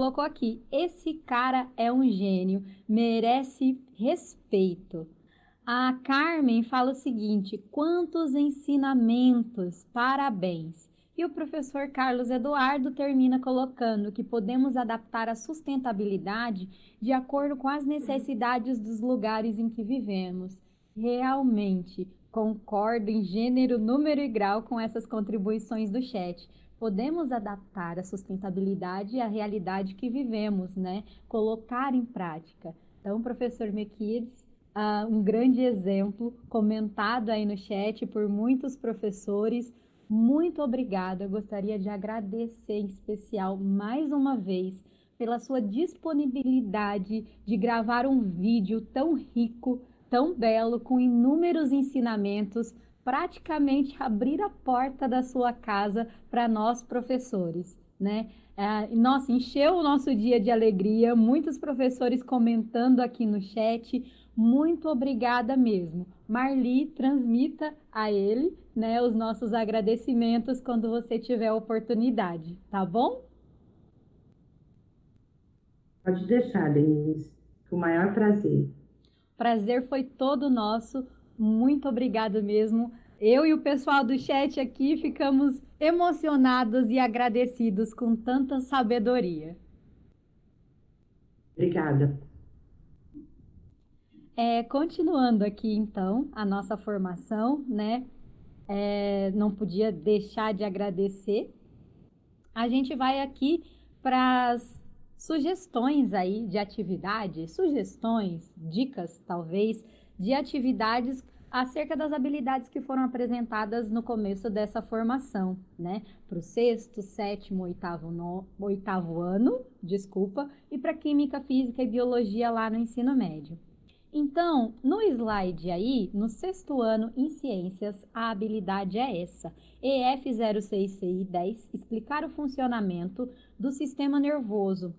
Colocou aqui, esse cara é um gênio, merece respeito. A Carmen fala o seguinte: quantos ensinamentos, parabéns. E o professor Carlos Eduardo termina colocando que podemos adaptar a sustentabilidade de acordo com as necessidades dos lugares em que vivemos. Realmente, concordo em gênero, número e grau com essas contribuições do chat. Podemos adaptar a sustentabilidade à realidade que vivemos, né? Colocar em prática. Então, professor Mequides, um grande exemplo comentado aí no chat por muitos professores. Muito obrigada. Eu gostaria de agradecer em especial mais uma vez pela sua disponibilidade de gravar um vídeo tão rico, tão belo, com inúmeros ensinamentos, praticamente abrir a porta da sua casa para nós professores, né? Nossa, encheu o nosso dia de alegria, muitos professores comentando aqui no chat. Muito obrigada mesmo. Marli, transmita a ele, né, os nossos agradecimentos quando você tiver a oportunidade, tá bom? Pode deixar, Denise. Com o maior prazer. Prazer foi todo nosso. Muito obrigada mesmo. Eu e o pessoal do chat aqui ficamos emocionados e agradecidos com tanta sabedoria. Obrigada. Continuando aqui, então, a nossa formação, né? Não podia deixar de agradecer. A gente vai aqui para as sugestões aí de atividades, sugestões, dicas talvez, de atividades acerca das habilidades que foram apresentadas no começo dessa formação, né? Para o sexto, sétimo, oitavo ano, desculpa, e para Química, Física e Biologia lá no ensino médio. Então, no slide aí, no sexto ano em ciências, a habilidade é essa. EF06CI10, explicar o funcionamento do sistema nervoso,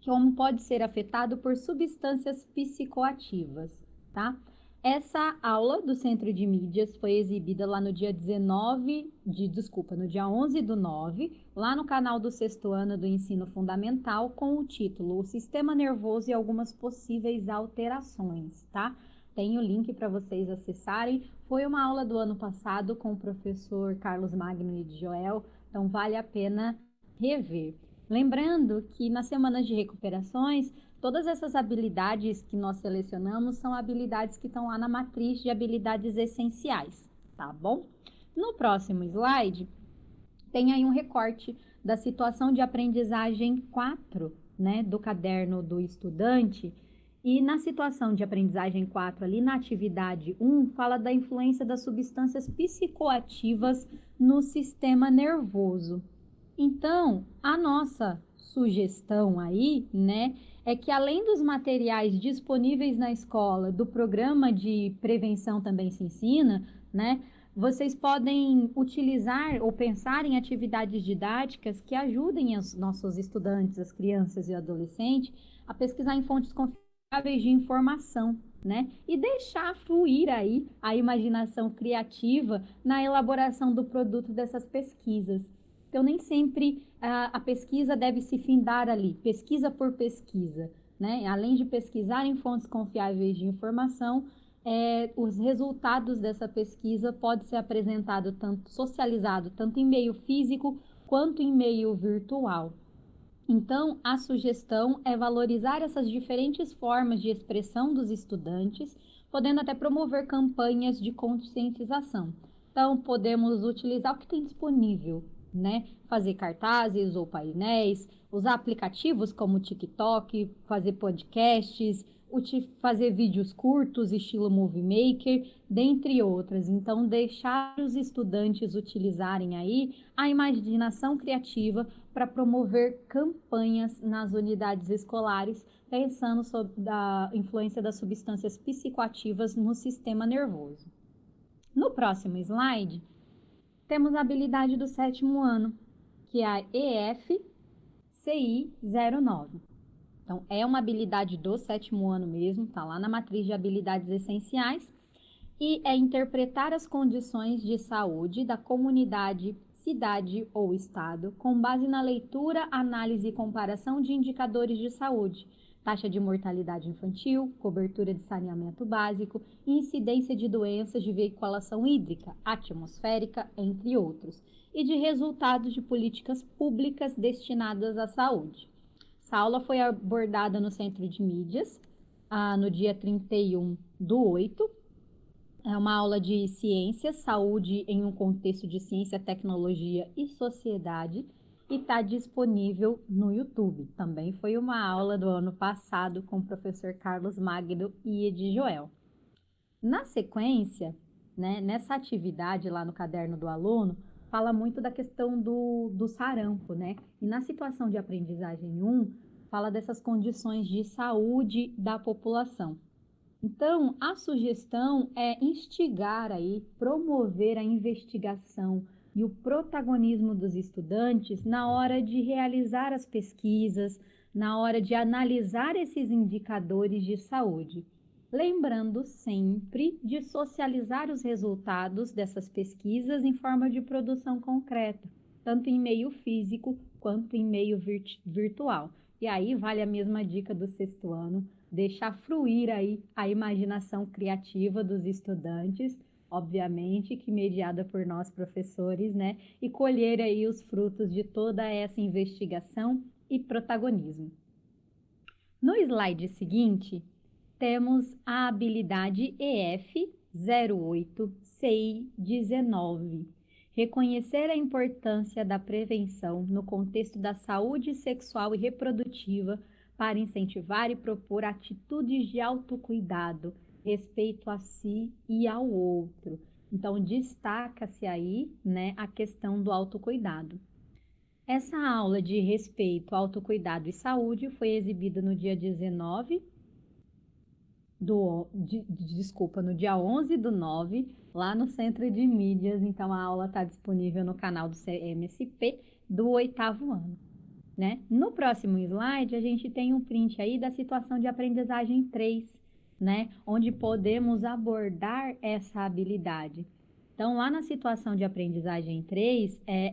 como pode ser afetado por substâncias psicoativas, tá? Essa aula do Centro de Mídias foi exibida lá no dia 11/9, lá no canal do sexto ano do Ensino Fundamental, com o título O Sistema Nervoso e Algumas Possíveis Alterações, tá? Tem o link para vocês acessarem. Foi uma aula do ano passado com o professor Carlos Magno e de Joel, então vale a pena rever. Lembrando que nas semanas de recuperações, todas essas habilidades que nós selecionamos são habilidades que estão lá na matriz de habilidades essenciais, tá bom? No próximo slide, tem aí um recorte da situação de aprendizagem 4, né, do caderno do estudante. E na situação de aprendizagem 4, ali na atividade 1, fala da influência das substâncias psicoativas no sistema nervoso. Então, a nossa sugestão aí, né, é que além dos materiais disponíveis na escola, do programa de prevenção também se ensina, né, vocês podem utilizar ou pensar em atividades didáticas que ajudem os nossos estudantes, as crianças e adolescentes, a pesquisar em fontes confiáveis de informação, né? E deixar fluir aí a imaginação criativa na elaboração do produto dessas pesquisas. Então, nem sempre a pesquisa deve se findar ali, pesquisa por pesquisa, né? Além de pesquisar em fontes confiáveis de informação, os resultados dessa pesquisa podem ser apresentados tanto socializado, tanto em meio físico quanto em meio virtual. Então, a sugestão é valorizar essas diferentes formas de expressão dos estudantes, podendo até promover campanhas de conscientização. Então, podemos utilizar o que tem disponível, né? Fazer cartazes ou painéis, usar aplicativos como o TikTok, fazer podcasts, fazer vídeos curtos, estilo Movie Maker, dentre outras. Então, deixar os estudantes utilizarem aí a imaginação criativa para promover campanhas nas unidades escolares, pensando sobre a influência das substâncias psicoativas no sistema nervoso. No próximo slide, temos a habilidade do sétimo ano, que é a EF-CI09. Então, é uma habilidade do sétimo ano mesmo, está lá na matriz de habilidades essenciais, e é interpretar as condições de saúde da comunidade cidade ou estado, com base na leitura, análise e comparação de indicadores de saúde, taxa de mortalidade infantil, cobertura de saneamento básico e incidência de doenças de veiculação hídrica, atmosférica, entre outros, e de resultados de políticas públicas destinadas à saúde. Essa aula foi abordada no Centro de Mídias, no dia 31/8. É uma aula de ciência, saúde em um contexto de ciência, tecnologia e sociedade, e está disponível no YouTube. Também foi uma aula do ano passado com o professor Carlos Magno e Edi Joel. Na sequência, né, nessa atividade lá no caderno do aluno, fala muito da questão do sarampo, né? E na situação de aprendizagem 1, fala dessas condições de saúde da população. Então, a sugestão é instigar aí, promover a investigação e o protagonismo dos estudantes na hora de realizar as pesquisas, na hora de analisar esses indicadores de saúde. Lembrando sempre de socializar os resultados dessas pesquisas em forma de produção concreta, tanto em meio físico quanto em meio virtual. E aí vale a mesma dica do sexto ano, deixar fluir aí a imaginação criativa dos estudantes, obviamente que mediada por nós professores, né? E colher aí os frutos de toda essa investigação e protagonismo. No slide seguinte, temos a habilidade EF 08 CI 19. Reconhecer a importância da prevenção no contexto da saúde sexual e reprodutiva para incentivar e propor atitudes de autocuidado, respeito a si e ao outro. Então, destaca-se aí, né, a questão do autocuidado. Essa aula de respeito, autocuidado e saúde foi exibida no dia 11/9, lá no Centro de Mídias. Então, a aula está disponível no canal do CMSP do 8º ano. Né? No próximo slide, a gente tem um print aí da situação de aprendizagem 3, né? Onde podemos abordar essa habilidade. Então, lá na situação de aprendizagem 3, é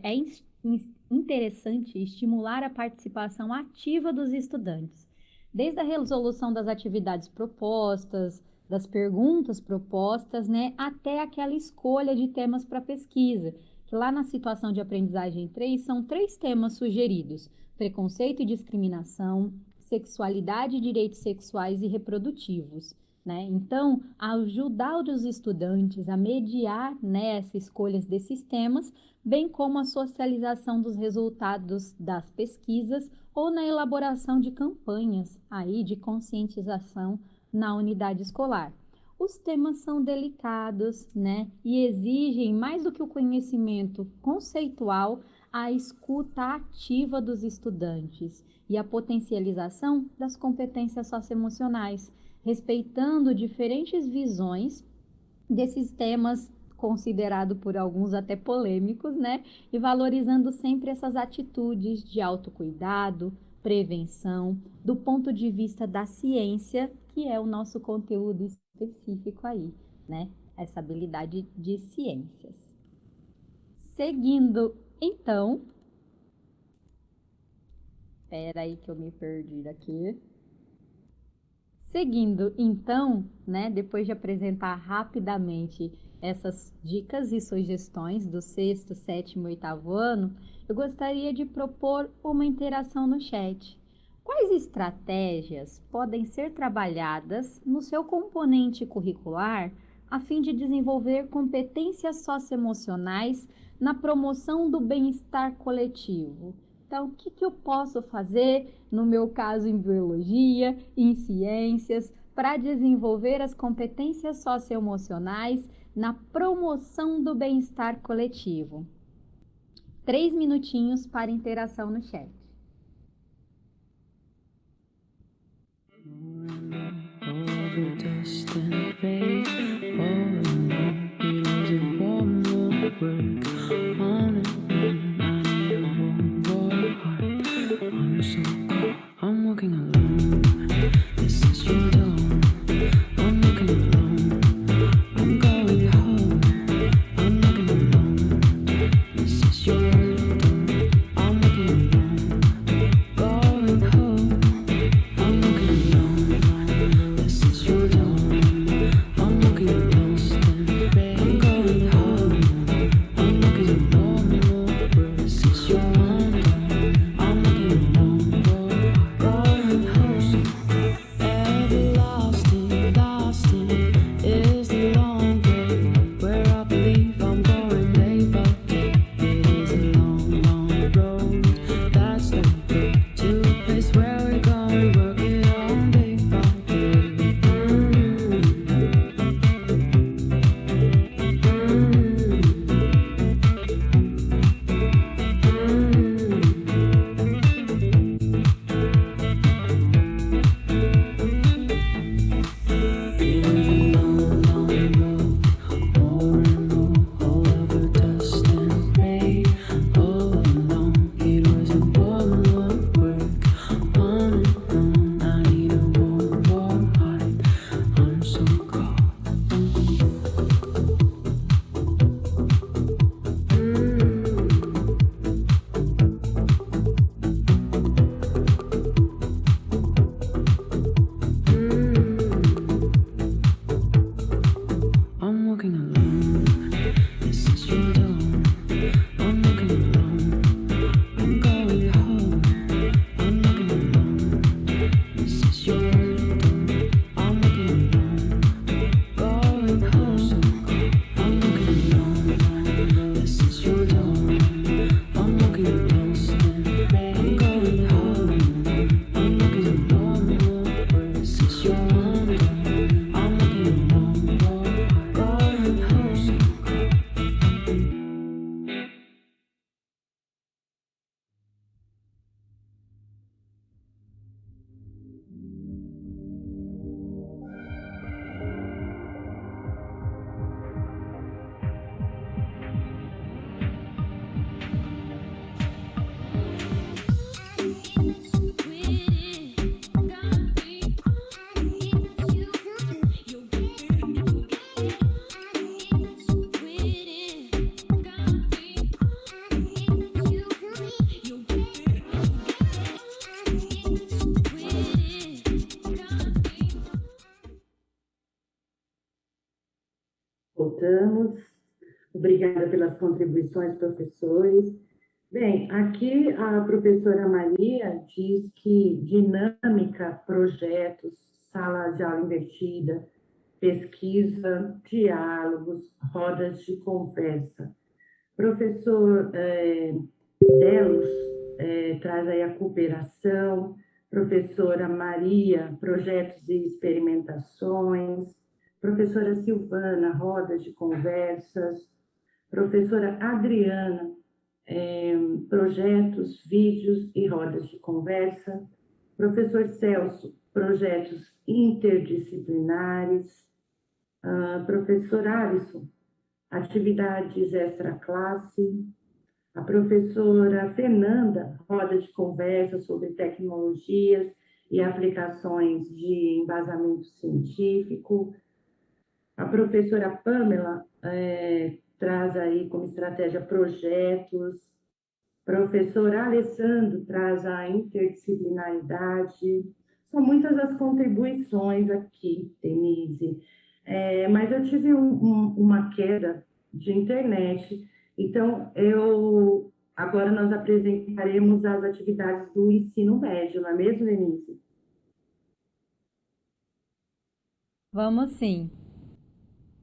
interessante estimular a participação ativa dos estudantes, desde a resolução das atividades propostas, das perguntas propostas, né? Até aquela escolha de temas para pesquisa, que lá na situação de aprendizagem 3 são 3 temas sugeridos: preconceito e discriminação, sexualidade e direitos sexuais e reprodutivos, né? Então, ajudar os estudantes a mediar, né, essas escolhas desses temas, bem como a socialização dos resultados das pesquisas ou na elaboração de campanhas aí de conscientização na unidade escolar. Os temas são delicados, né, e exigem mais do que o conhecimento conceitual, a escuta ativa dos estudantes e a potencialização das competências socioemocionais, respeitando diferentes visões desses temas considerados por alguns até polêmicos, né? E valorizando sempre essas atitudes de autocuidado, prevenção, do ponto de vista da ciência, que é o nosso conteúdo específico aí, né? Essa habilidade de ciências. Seguindo, então, espera aí que eu me perdi aqui. Seguindo, então, né, depois de apresentar rapidamente essas dicas e sugestões do 6º, 7º e 8º ano, eu gostaria de propor uma interação no chat. Quais estratégias podem ser trabalhadas no seu componente curricular a fim de desenvolver competências socioemocionais na promoção do bem-estar coletivo? Então, o que eu posso fazer, no meu caso em biologia, em ciências, para desenvolver as competências socioemocionais na promoção do bem-estar coletivo? 3 minutinhos para interação no chat. I'm walking alone. This is your door. I'm walking alone. I'm going home. I'm walking alone. This is your we work it out day by day. I'm walking alone. This is your door. I'm walking alone. I'm going home. I'm walking alone. This is your door. I'm walking alone. Going home. I'm walking alone. This is your door. I'm walking alone. I'm going home. I'm walking alone. This is your door. I'm walking alone. Going home. Voltamos. Obrigada pelas contribuições, professores. Bem, aqui a professora Maria diz que dinâmica, projetos, sala de aula invertida, pesquisa, diálogos, rodas de conversa. Professor Delos traz aí a cooperação, professora Maria, projetos e experimentações, professora Silvana, rodas de conversas, professora Adriana, projetos, vídeos e rodas de conversa, professor Celso, projetos interdisciplinares, professor Alisson, atividades extra-classe, a professora Fernanda, roda de conversa sobre tecnologias e aplicações de embasamento científico, a professora Pamela traz aí como estratégia projetos, professor Alessandro traz a interdisciplinaridade. São muitas as contribuições aqui, Denise. Mas eu tive uma queda de internet, então agora nós apresentaremos as atividades do ensino médio, não é mesmo, Denise? Vamos sim.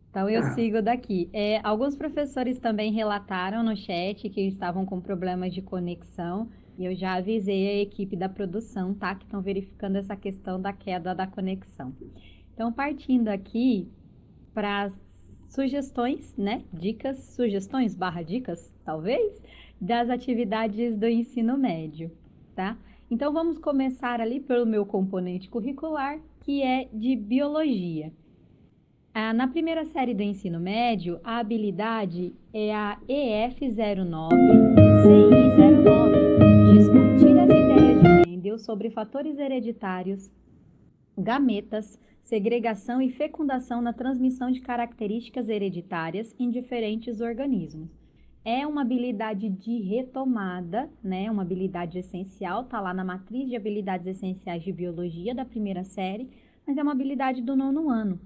Então, eu Tá. sigo daqui. Alguns professores também relataram no chat que estavam com problemas de conexão, e eu já avisei a equipe da produção, tá? Que estão verificando essa questão da queda da conexão. Então, partindo aqui para as sugestões, né? Dicas, sugestões / dicas, talvez, das atividades do ensino médio, tá? Então, vamos começar ali pelo meu componente curricular, que é de biologia. Na primeira série do ensino médio, a habilidade é a EF09-CI09, discutir as ideias de Mendel sobre fatores hereditários, gametas, segregação e fecundação na transmissão de características hereditárias em diferentes organismos. É uma habilidade de retomada, né? Uma habilidade essencial, está lá na matriz de habilidades essenciais de biologia da primeira série, mas é uma habilidade do 9º ano.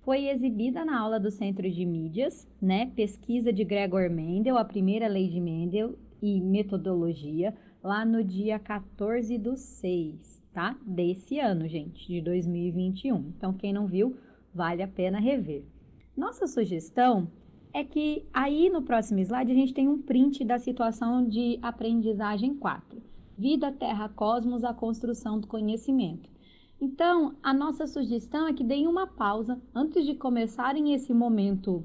Foi exibida na aula do Centro de Mídias, né? Pesquisa de Gregor Mendel, a primeira lei de Mendel e metodologia, lá no dia 14/6, tá? Desse ano, gente, de 2021. Então, quem não viu, vale a pena rever. Nossa sugestão é que aí no próximo slide a gente tem um print da situação de aprendizagem 4. Vida, Terra, Cosmos, a construção do conhecimento. Então, a nossa sugestão é que deem uma pausa antes de começarem esse momento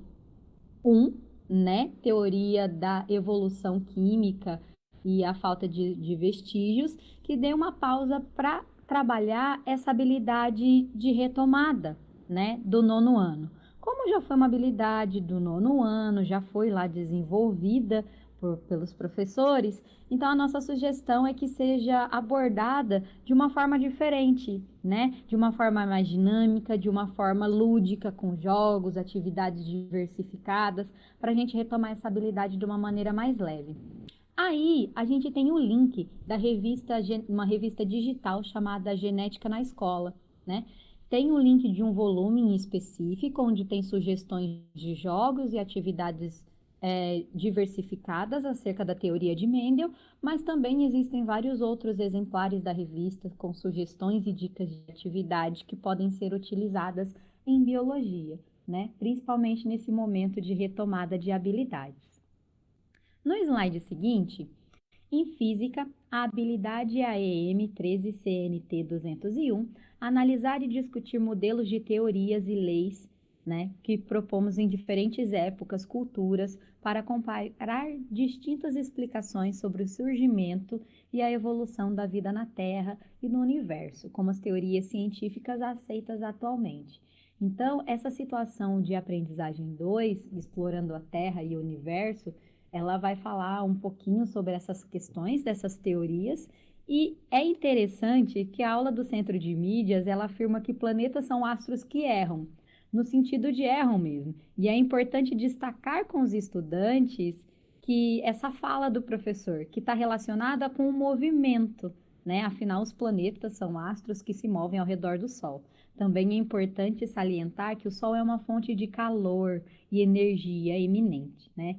1, né? Teoria da evolução química e a falta de vestígios, que dê uma pausa para trabalhar essa habilidade de retomada, né? Do nono ano. Como já foi uma habilidade do nono ano, já foi lá desenvolvida pelos professores, então a nossa sugestão é que seja abordada de uma forma diferente, né? De uma forma mais dinâmica, de uma forma lúdica, com jogos, atividades diversificadas, para a gente retomar essa habilidade de uma maneira mais leve. Aí a gente tem o link da revista, uma revista digital chamada Genética na Escola, né? Tem o link de um volume em específico, onde tem sugestões de jogos e atividades diversificadas acerca da teoria de Mendel, mas também existem vários outros exemplares da revista com sugestões e dicas de atividade que podem ser utilizadas em biologia, né? Principalmente nesse momento de retomada de habilidades. No slide seguinte, em física, a habilidade AEM 13 CNT 201, analisar e discutir modelos de teorias e leis, né, que propomos em diferentes épocas, culturas, para comparar distintas explicações sobre o surgimento e a evolução da vida na Terra e no universo, como as teorias científicas aceitas atualmente. Então, essa situação de aprendizagem 2, explorando a Terra e o universo, ela vai falar um pouquinho sobre essas questões, dessas teorias, e é interessante que a aula do Centro de Mídias, ela afirma que planetas são astros que erram, no sentido de erram mesmo. E é importante destacar com os estudantes que essa fala do professor, que está relacionada com o movimento, né? Afinal, os planetas são astros que se movem ao redor do Sol. Também é importante salientar que o Sol é uma fonte de calor e energia eminente, né?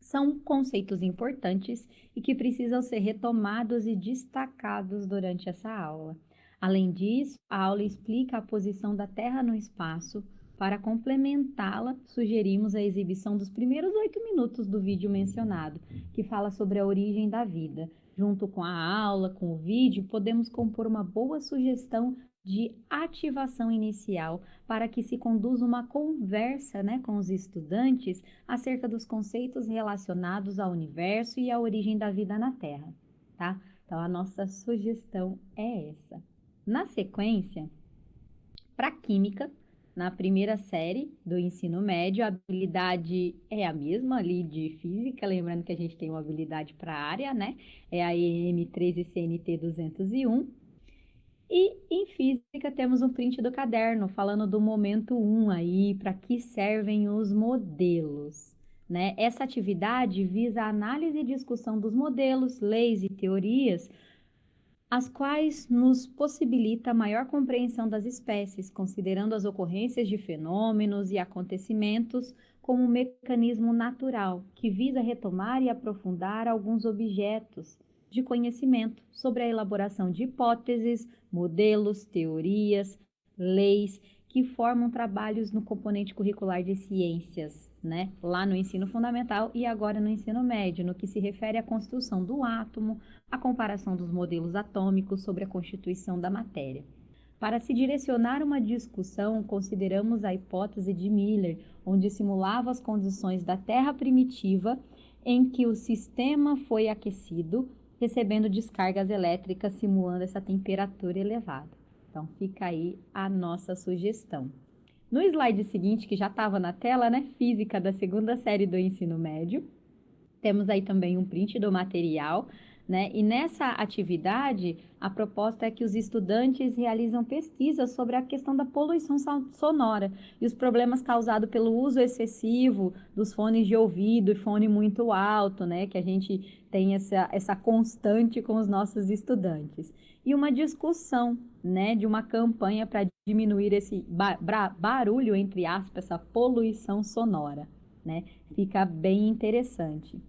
São conceitos importantes e que precisam ser retomados e destacados durante essa aula. Além disso, a aula explica a posição da Terra no espaço. Para complementá-la, sugerimos a exibição dos primeiros 8 minutos do vídeo mencionado, que fala sobre a origem da vida. Junto com a aula, com o vídeo, podemos compor uma boa sugestão de ativação inicial para que se conduza uma conversa, né, com os estudantes acerca dos conceitos relacionados ao universo e à origem da vida na Terra, tá? Então, a nossa sugestão é essa. Na sequência, para Química, na primeira série do ensino médio, a habilidade é a mesma ali de Física, lembrando que a gente tem uma habilidade para a área, né? É a EM 13 CNT 201. E em Física temos um print do caderno falando do momento 1 aí, para que servem os modelos, né? Essa atividade visa a análise e discussão dos modelos, leis e teorias, as quais nos possibilita maior compreensão das espécies, considerando as ocorrências de fenômenos e acontecimentos como um mecanismo natural, que visa retomar e aprofundar alguns objetos de conhecimento sobre a elaboração de hipóteses, modelos, teorias, leis, que formam trabalhos no componente curricular de ciências, né? Lá no ensino fundamental e agora no ensino médio, no que se refere à construção do átomo, a comparação dos modelos atômicos sobre a constituição da matéria. Para se direcionar uma discussão, consideramos a hipótese de Miller, onde simulava as condições da Terra primitiva em que o sistema foi aquecido, recebendo descargas elétricas simulando essa temperatura elevada. Então, fica aí a nossa sugestão. No slide seguinte, que já estava na tela, né? Física da segunda série do ensino médio. Temos aí também um print do material, né? E nessa atividade, a proposta é que os estudantes realizam pesquisas sobre a questão da poluição sonora e os problemas causados pelo uso excessivo dos fones de ouvido e fone muito alto, né? Que a gente tem essa constante com os nossos estudantes. E uma discussão, né, de uma campanha para diminuir esse barulho, entre aspas, essa poluição sonora, né? Fica bem interessante.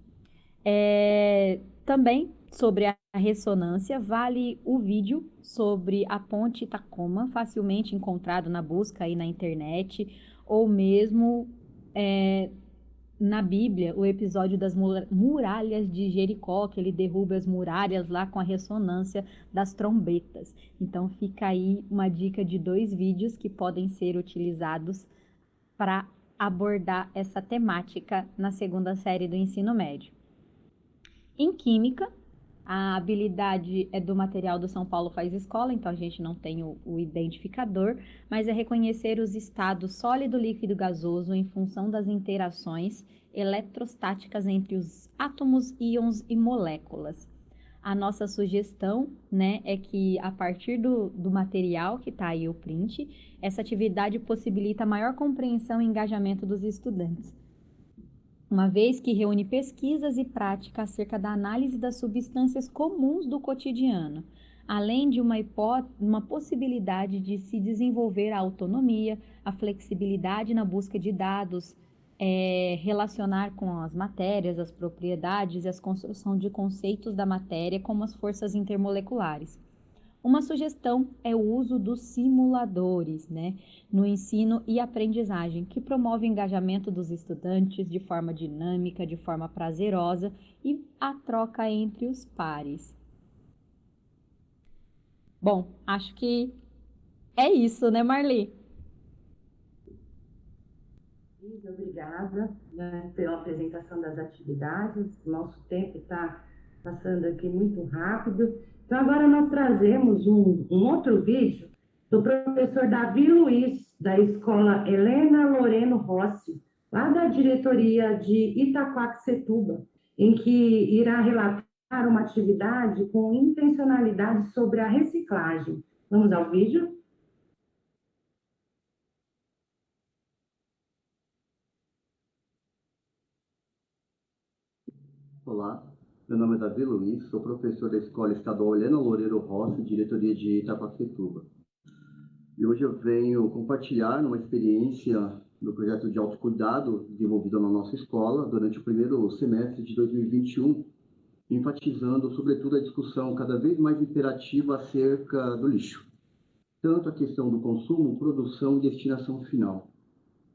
Também sobre a ressonância, vale o vídeo sobre a ponte Tacoma, facilmente encontrado na busca aí na internet, ou mesmo na Bíblia o episódio das muralhas de Jericó, que ele derruba as muralhas lá com a ressonância das trombetas. Então fica aí uma dica de 2 vídeos que podem ser utilizados para abordar essa temática na segunda série do ensino médio. Em Química, a habilidade é do material do São Paulo Faz Escola, então a gente não tem o identificador, mas é reconhecer os estados sólido, líquido e gasoso em função das interações eletrostáticas entre os átomos, íons e moléculas. A nossa sugestão, né, é que a partir do material, que está aí o print, essa atividade possibilita maior compreensão e engajamento dos estudantes, uma vez que reúne pesquisas e prática acerca da análise das substâncias comuns do cotidiano, além de uma possibilidade de se desenvolver a autonomia, a flexibilidade na busca de dados, relacionar com as matérias, as propriedades e a construção de conceitos da matéria, como as forças intermoleculares. Uma sugestão é o uso dos simuladores, né, no ensino e aprendizagem, que promove o engajamento dos estudantes de forma dinâmica, de forma prazerosa e a troca entre os pares. Bom, acho que é isso, né, Marli? Obrigada, né, pela apresentação das atividades. Nosso tempo está passando aqui muito rápido. Então, agora nós trazemos um outro vídeo do professor Davi Luiz, da escola Helena Loreno Rossi, lá da diretoria de Itaquaquecetuba, em que irá relatar uma atividade com intencionalidade sobre a reciclagem. Vamos ao vídeo? Olá, meu nome é Davi Luiz, sou professor da Escola Estadual Helena Loureiro Rossi, diretoria de Itaquaquecetuba. E hoje eu venho compartilhar uma experiência do projeto de autocuidado desenvolvido na nossa escola durante o primeiro semestre de 2021, enfatizando sobretudo a discussão cada vez mais imperativa acerca do lixo, tanto a questão do consumo, produção e destinação final.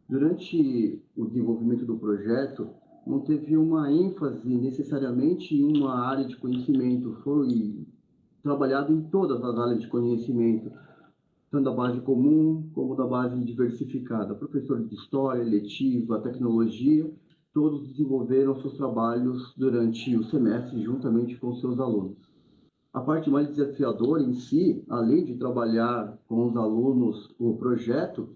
Durante o desenvolvimento do projeto, não teve uma ênfase necessariamente em uma área de conhecimento, foi trabalhado em todas as áreas de conhecimento, tanto da base comum como da base diversificada. Professores de história, letiva, tecnologia, todos desenvolveram seus trabalhos durante o semestre juntamente com seus alunos. A parte mais desafiadora em si, além de trabalhar com os alunos o projeto,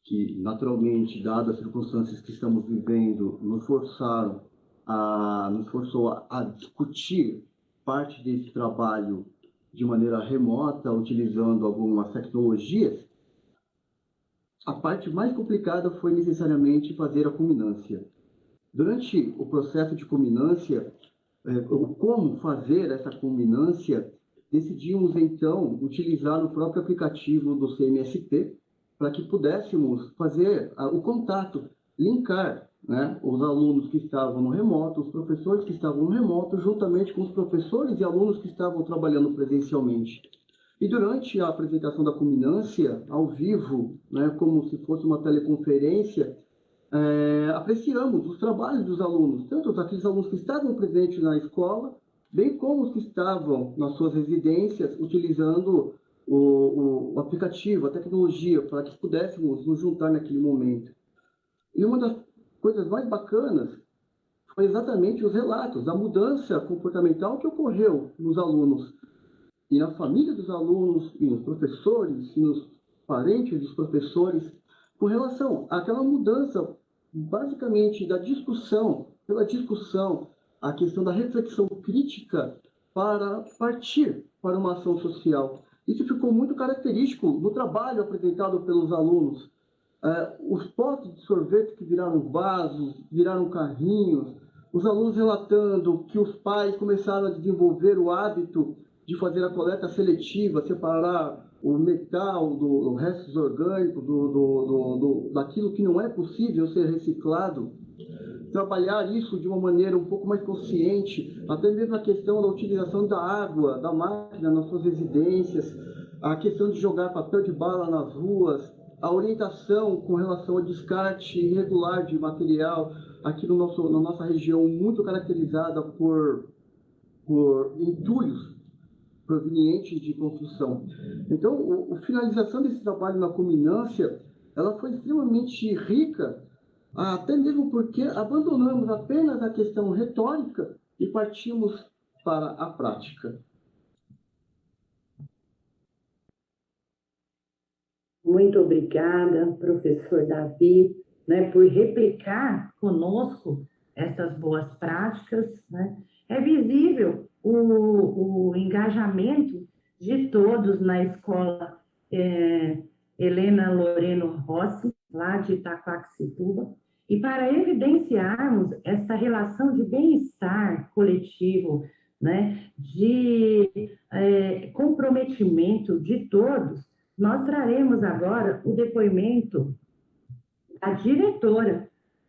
que naturalmente, dadas as circunstâncias que estamos vivendo, nos forçou a discutir parte desse trabalho de maneira remota, utilizando algumas tecnologias, a parte mais complicada foi necessariamente fazer a culminância. Durante o processo de culminância, como fazer essa culminância, decidimos então utilizar o próprio aplicativo do CMSP, para que pudéssemos fazer o contato, linkar, né, os alunos que estavam no remoto, os professores que estavam no remoto, juntamente com os professores e alunos que estavam trabalhando presencialmente. E durante a apresentação da culminância, ao vivo, né, como se fosse uma teleconferência, apreciamos os trabalhos dos alunos, tanto aqueles alunos que estavam presentes na escola, bem como os que estavam nas suas residências, utilizando o aplicativo, a tecnologia, para que pudéssemos nos juntar naquele momento. E uma das coisas mais bacanas foi exatamente os relatos da mudança comportamental que ocorreu nos alunos, e na família dos alunos, e nos professores, e nos parentes dos professores, com relação àquela mudança, basicamente, da discussão, pela discussão, a questão da reflexão crítica para partir para uma ação social. Isso ficou muito característico no trabalho apresentado pelos alunos. Os potes de sorvete que viraram vasos, viraram carrinhos, os alunos relatando que os pais começaram a desenvolver o hábito de fazer a coleta seletiva, separar o metal do restos orgânicos, daquilo que não é possível ser reciclado, trabalhar isso de uma maneira um pouco mais consciente, até mesmo a questão da utilização da água, da máquina nas suas residências, a questão de jogar papel de bala nas ruas, a orientação com relação ao descarte irregular de material, aqui no na nossa região muito caracterizada por entulhos provenientes de construção. Então, a finalização desse trabalho na culminância, ela foi extremamente rica, até mesmo porque abandonamos apenas a questão retórica e partimos para a prática. Muito obrigada, professor Davi, né, por replicar conosco essas boas práticas, né? É visível o engajamento de todos na escola Helena Loreno Rossi, lá de Itaquaquecetuba, e para evidenciarmos essa relação de bem-estar coletivo, né, de comprometimento de todos, nós traremos agora o depoimento da diretora,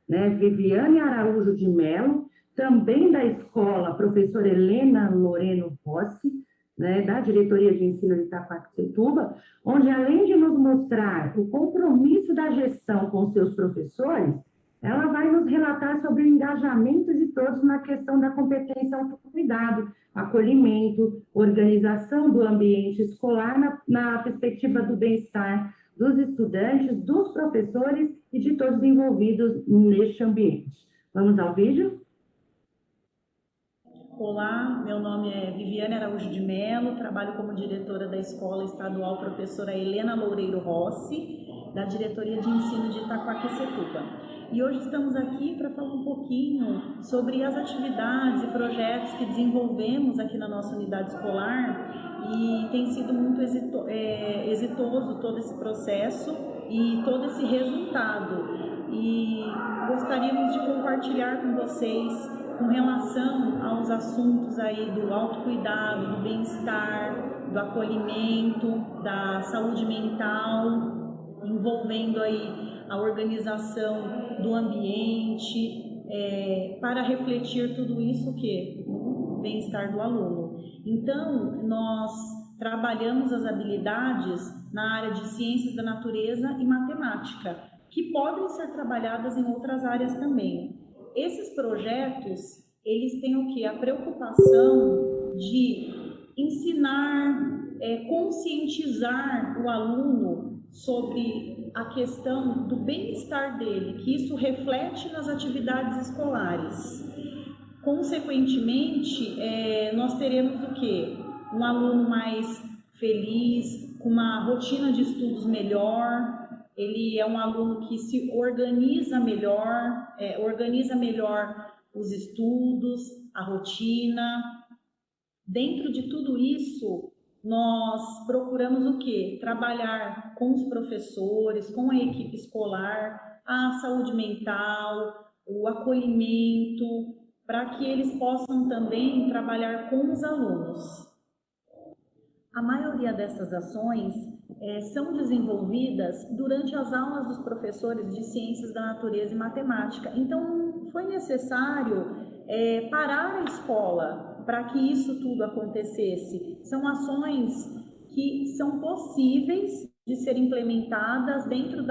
né, Viviane Araújo de Mello, também da escola professora Helena Loreno Rossi, né, da Diretoria de Ensino de Itaquaquecetuba, onde, além de nos mostrar o compromisso da gestão com seus professores, ela vai nos relatar sobre o engajamento de todos na questão da competência autocuidado, acolhimento, organização do ambiente escolar na perspectiva do bem-estar dos estudantes, dos professores e de todos envolvidos neste ambiente. Vamos ao vídeo? Olá, meu nome é Viviane Araújo de Mello, trabalho como diretora da Escola Estadual Professora Helena Loureiro Rossi, da Diretoria de Ensino de Itaquaquecetuba. E hoje estamos aqui para falar um pouquinho sobre as atividades e projetos que desenvolvemos aqui na nossa unidade escolar, e tem sido muito exitoso todo esse processo e todo esse resultado. E gostaríamos de compartilhar com vocês com relação aos assuntos aí do autocuidado, do bem-estar, do acolhimento, da saúde mental, envolvendo aí a organização do ambiente, para refletir tudo isso no bem-estar do aluno. Então, nós trabalhamos as habilidades na área de ciências da natureza e matemática, que podem ser trabalhadas em outras áreas também. Esses projetos, eles têm o quê? A preocupação de ensinar, conscientizar o aluno sobre a questão do bem-estar dele, que isso reflete nas atividades escolares. Consequentemente, nós teremos o quê? Um aluno mais feliz, com uma rotina de estudos melhor. Ele é um aluno que se organiza melhor os estudos, a rotina. Dentro de tudo isso, nós procuramos o quê? Trabalhar com os professores, com a equipe escolar, a saúde mental, o acolhimento, para que eles possam também trabalhar com os alunos. A maioria dessas ações são desenvolvidas durante as aulas dos professores de ciências da natureza e matemática. Então, foi necessário parar a escola para que isso tudo acontecesse. São ações que são possíveis de serem implementadas dentro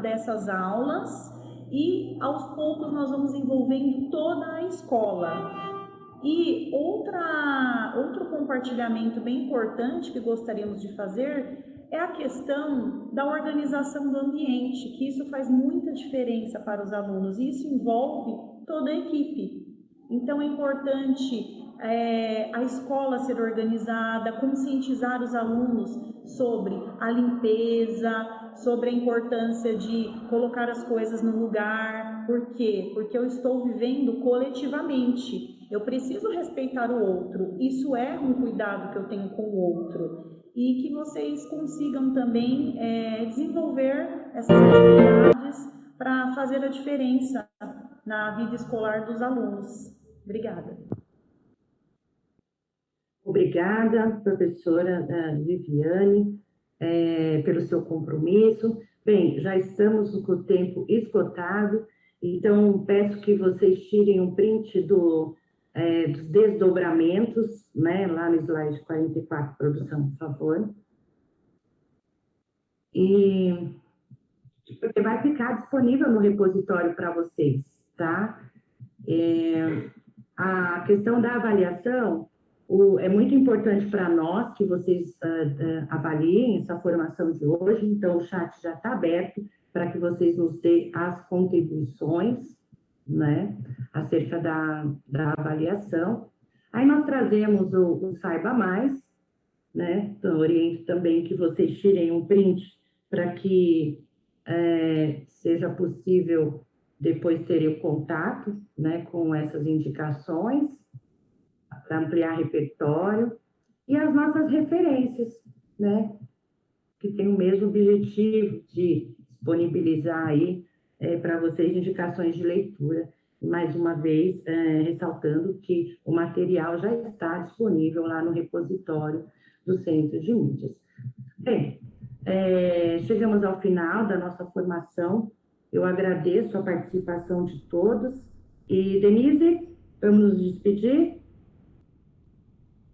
dessas aulas, e aos poucos nós vamos envolvendo toda a escola. E outro compartilhamento bem importante que gostaríamos de fazer é a questão da organização do ambiente, que isso faz muita diferença para os alunos, e isso envolve toda a equipe. Então é importante a escola ser organizada, conscientizar os alunos sobre a limpeza, sobre a importância de colocar as coisas no lugar. Por quê? Porque eu estou vivendo coletivamente. Eu preciso respeitar o outro. Isso é um cuidado que eu tenho com o outro. E que vocês consigam também desenvolver essas atividades para fazer a diferença na vida escolar dos alunos. Obrigada. Obrigada, professora Viviane, pelo seu compromisso. Bem, já estamos com o tempo esgotado, então peço que vocês tirem um print dos desdobramentos, né, lá no slide 44, produção, por favor. E porque vai ficar disponível no repositório para vocês, tá? A questão da avaliação, é muito importante para nós que vocês avaliem essa formação de hoje, então o chat já está aberto para que vocês nos deem as contribuições, né, acerca da avaliação. Aí nós trazemos o Saiba Mais, né, então oriento também que vocês tirem um print para que seja possível depois terem o contato, né, com essas indicações, para ampliar repertório, e as nossas referências, né, que tem o mesmo objetivo de disponibilizar aí para vocês indicações de leitura. Mais uma vez, ressaltando que o material já está disponível lá no repositório do Centro de Mídias. Bem, chegamos ao final da nossa formação. Eu agradeço a participação de todos. E, Denise, vamos nos despedir?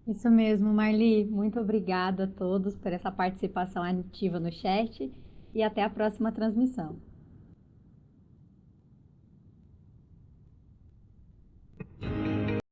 Isso mesmo, Marli. Muito obrigada a todos por essa participação ativa no chat e até a próxima transmissão.